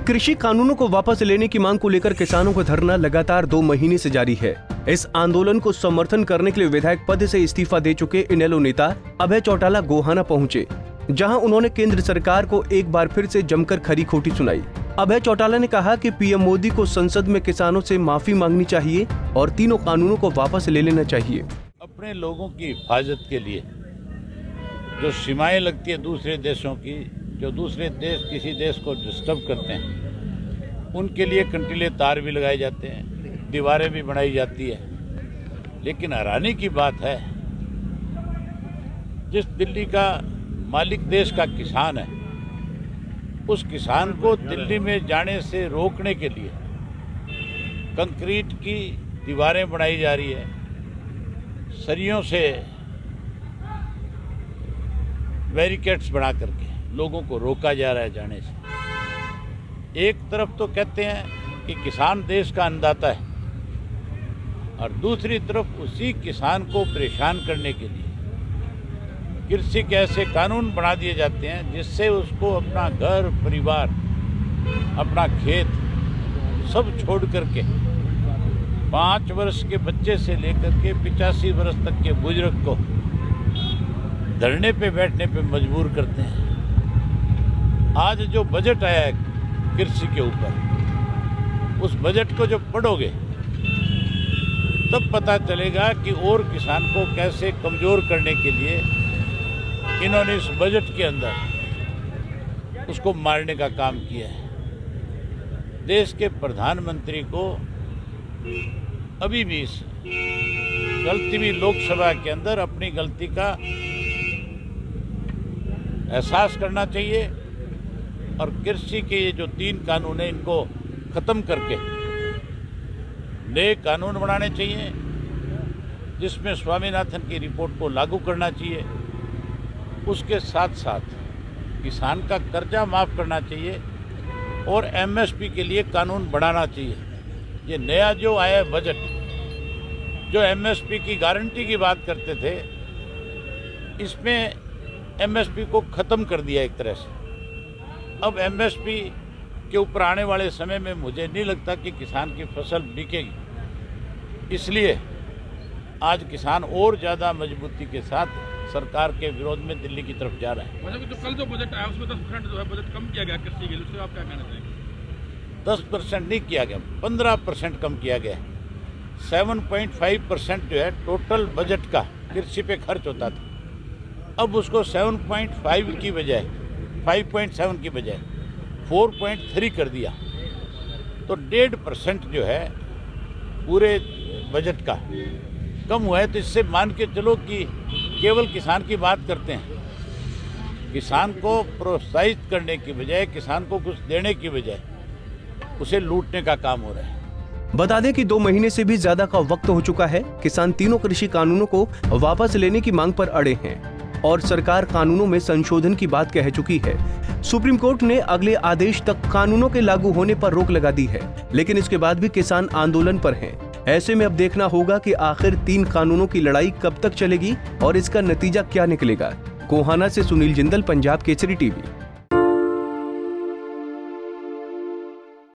कृषि कानूनों को वापस लेने की मांग को लेकर किसानों का धरना लगातार 2 महीने से जारी है। इस आंदोलन को समर्थन करने के लिए विधायक पद से इस्तीफा दे चुके इनेलो नेता अभय चौटाला गोहाना पहुंचे, जहां उन्होंने केंद्र सरकार को एक बार फिर से जमकर खरी खोटी सुनाई। अभय चौटाला ने कहा कि पीएम मोदी को संसद में किसानों से माफी मांगनी चाहिए और तीनों कानूनों को वापस ले लेना चाहिए। अपने लोगों की हिफाजत के लिए जो सीमाएं लगती है दूसरे देशों की, जो दूसरे देश किसी देश को डिस्टर्ब करते हैं, उनके लिए कंटीले तार भी लगाए जाते हैं, दीवारें भी बनाई जाती है। लेकिन हैरानी की बात है, जिस दिल्ली का मालिक देश का किसान है, उस किसान को दिल्ली में जाने से रोकने के लिए कंक्रीट की दीवारें बनाई जा रही है, सरियों से बैरिकेड्स बना करके लोगों को रोका जा रहा है जाने से। एक तरफ तो कहते हैं कि किसान देश का अन्नदाता है, और दूसरी तरफ उसी किसान को परेशान करने के लिए कृषि के ऐसे कानून बना दिए जाते हैं जिससे उसको अपना घर परिवार, अपना खेत सब छोड़ करके 5 वर्ष के बच्चे से लेकर के 85 वर्ष तक के बुजुर्ग को धरने पे बैठने पे मजबूर करते हैं। आज जो बजट आया है कृषि के ऊपर, उस बजट को जब पढ़ोगे तब पता चलेगा कि और किसान को कैसे कमजोर करने के लिए इन्होंने इस बजट के अंदर उसको मारने का काम किया है। देश के प्रधानमंत्री को अभी भी चलती हुई लोकसभा के अंदर अपनी गलती का एहसास करना चाहिए और कृषि के ये जो 3 कानून हैं इनको खत्म करके नए कानून बनाने चाहिए, जिसमें स्वामीनाथन की रिपोर्ट को लागू करना चाहिए। उसके साथ साथ किसान का कर्जा माफ़ करना चाहिए और एमएसपी के लिए कानून बढ़ाना चाहिए। ये नया जो आया बजट, जो एमएसपी की गारंटी की बात करते थे, इसमें एमएसपी को ख़त्म कर दिया एक तरह से। अब एमएसपी के ऊपर आने वाले समय में मुझे नहीं लगता कि किसान की फसल बिकेगी। इसलिए आज किसान और ज़्यादा मजबूती के साथ सरकार के विरोध में दिल्ली की तरफ जा रहा है। मतलब जो कल जो बजट आया उसमें 10% जो है बजट कम किया गया कृषि के लिए, उससे आप क्या कहना चाहेंगे? 10% नहीं किया गया, 15% कम किया गया। 7.5% जो है टोटल बजट का कृषि पे खर्च होता था, अब उसको 7.5 की बजाय 5.7 की बजाय 4.3 कर दिया। तो 1.5% जो है पूरे बजट का कम हुआ है। तो इससे मान के चलो कि केवल किसान की बात करते हैं, किसान को प्रोत्साहित करने की बजाय, किसान को कुछ देने की बजाय उसे लूटने का काम हो रहा है। बता दें कि 2 महीने से भी ज्यादा का वक्त हो चुका है। किसान तीनों कृषि कानूनों को वापस लेने की मांग पर अड़े हैं और सरकार कानूनों में संशोधन की बात कह चुकी है। सुप्रीम कोर्ट ने अगले आदेश तक कानूनों के लागू होने पर रोक लगा दी है, लेकिन इसके बाद भी किसान आंदोलन पर हैं। ऐसे में अब देखना होगा कि आखिर 3 कानूनों की लड़ाई कब तक चलेगी और इसका नतीजा क्या निकलेगा। गोहाना से सुनील जिंदल, पंजाब केसरी टीवी।